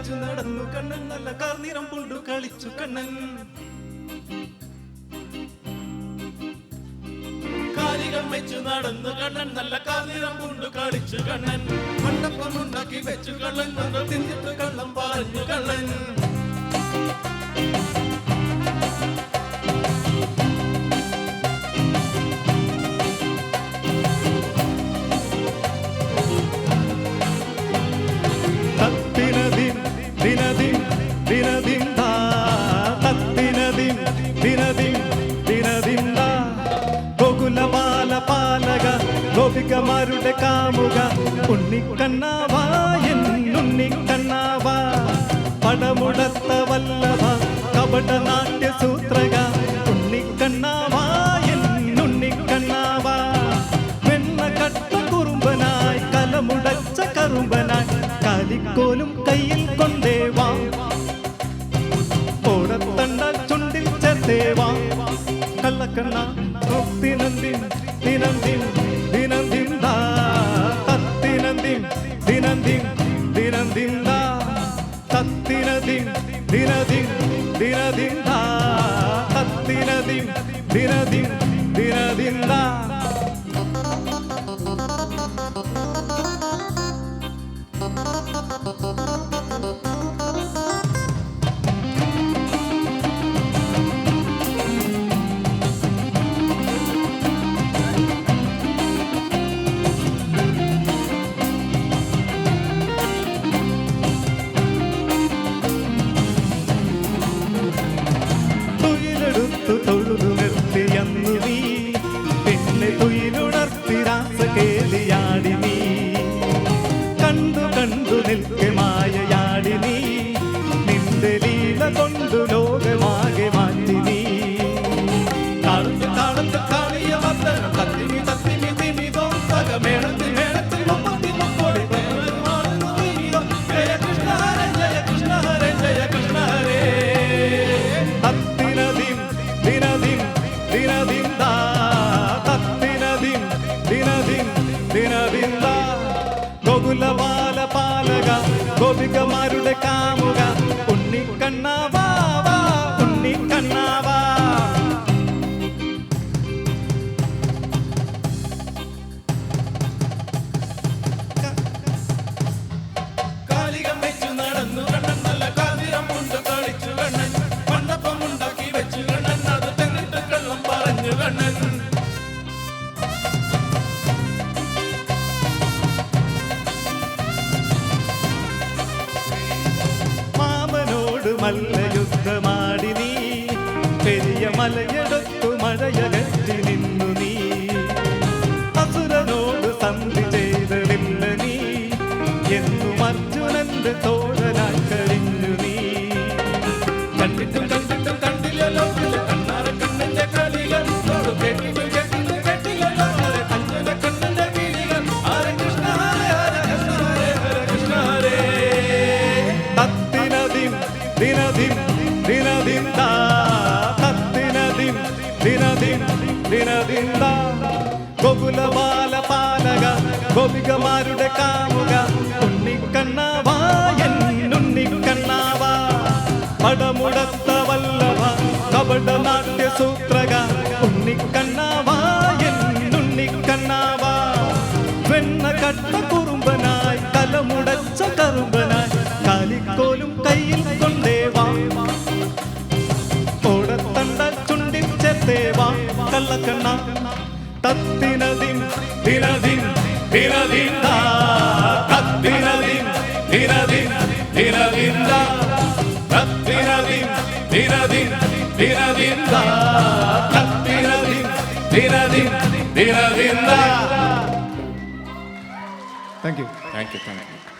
വെച്ചു നടന്നു കണ്ണൻ നല്ല കാർനിറം കൊണ്ടു കളിച്ചു കണ്ണൻ കാലികൾ വെച്ചു നടന്നു കണ്ണൻ നല്ല കാർനിറം കൊണ്ടു കളിച്ചു കണ്ണൻ മണ്ഡപം ഉണ്ടാക്കി വെച്ചു കള്ളൻ നമ്മൾ തിന്നിട്ട് കള്ളം പറഞ്ഞു കള്ളൻ ഗോപികമാരുടെ കാമുക ഉണ്ണിക്കണ്ണാവാ എന്നുണ്ണിക്കണ്ണാവാ പടമുടത്ത വല്ലഭ കപട നാട്യ സൂത്രക ഉണ്ണിക്കണ്ണാവാ എന്നുണ്ണിക്കണ്ണാവാ വെണ്ണ കട്ട കുറുമ്പനായി കലമുടച്ച കറുമ്പനായി കാലിക്കോലും കയ്യിൽ കൊണ്ടേവാ ഓടത്തണ്ട ചുണ്ടിൽ ചേർത്തേവാ കള്ളക്കണ്ണ ദിനന്തിൻ ദിനന്തിൻ ദിനന്തിൻ ദാ തത്തിനന്തിൻ ദിനന്തിൻ ദിനന്തിൻ ദാ തത്തിനന്തിൻ ദിനദിൻ ദിനദിൻ ദാ തത്തിനന്തിൻ ദിനദിൻ ദിനദിൻ ദാ തൊഴുതു നിർത്തിയന്നു നീ പിന്നെ തുയിലുണർത്തി രാസകേലിയാടി നീ കണ്ടു കണ്ടു നിൽക്കെ മായയാടി നീ നിന്റെ ലീല കൊണ്ടു ലോകമാകെ മാറ്റി നീ കാളത്ത് കാളത്ത് കാളിയ വർദ്ധനം തത്തിമി തത്തിമി തിമിതോ സകമേളത്തിൽ മേളത്തിൽ മുപ്പത്തി മുക്കോടി ജയ കൃഷ്ണ ഹരേ ജയ കൃഷ്ണ ഹരേ ജയ കൃഷ്ണ ഹരേ തത്തിനദിൻ ദിനദിൻ ദിനദിൻ ദാ തത്തിനദിൻ ദിനദിൻ ദിനദിൻ ദാ ഗോകുലപാല പാലക ഗോപികമാരുടെ കാമുക ഉണ്ണിക്കണ്ണാവാ വാ ഉണ്ണിക്കണ്ണാവാ കാലികം വെച്ചു നടന്നു കണ്ണൻ നല്ല കാതിരം കൊണ്ട് കളിച്ചു കണ്ണൻ മണ്ഡപം ഉണ്ടാക്കി വെച്ചു കണ്ണൻ അത് തെന്നിട്ട് കള്ളം പറഞ്ഞു കണ്ണൻ മാമനോട് മല്ലയുദ്ധമാടി നീ പെരിയ മലയെടുത്തു മഴയകറ്റി നിന്നു നീ അസുരനോട് സന്ധി ചെയ്തതില്ല നീ എന്നും അർജുനന്റെ തോഴനായി കഴിഞ്ഞു നീ കണ്ടിട്ടും കണ്ടിട്ടും കണ്ടില്ലല്ലോ കണ്ണാറ കണ്ണന്റെ കളികൾ കേട്ടിട്ടും കേട്ടിട്ടും കേട്ടില്ലല്ലോ അഞ്ജന കണ്ണന്റെ കിളികൾ ഹരേ കൃഷ്ണ ഹരേ ഹരേ കൃഷ്ണ ഹരേ ഹരേ കൃഷ്ണ ഹരേ തത്തിനദിൻ ദിനദിൻ ദിനദിൻ ദാ തത്തിനദിൻ ദിനദിൻ ദിനദിൻ ദാ ഗോകുലപാല പാലക ഗോപികമാരുടെ കാമുക ഉണ്ണിക്കണ്ണാവാ എന്നുണ്ണിക്കണ്ണാവാ പടമുടത്ത വല്ലഭ കപട നാട്യ സൂത്രക ഉണ്ണിക്കണ്ണാവാ എന്നുണ്ണിക്കണ്ണാവാ വെണ്ണ കട്ട കുറുമ്പനായി കലമുടച്ച കറുമ്പനായി കാലിക്കോലും കയ്യിൽ കൊണ്ടേവാ ഓടത്തണ്ട ചുണ്ടിൽ ചേർത്തേവാ കള്ളക്കണ്ണ തത്തിനദിൻ ദിനദിൻ ദിനദിൻ ദാ തത്തിനദിൻ ദിനദിൻ ദിനദിൻ ദാ തത്തിനദിൻ ദിനദിൻ ദിനദിൻ ദാ തത്തിനദിൻ ദിനദിൻ ദിനദിൻ ദാ താങ്ക് യു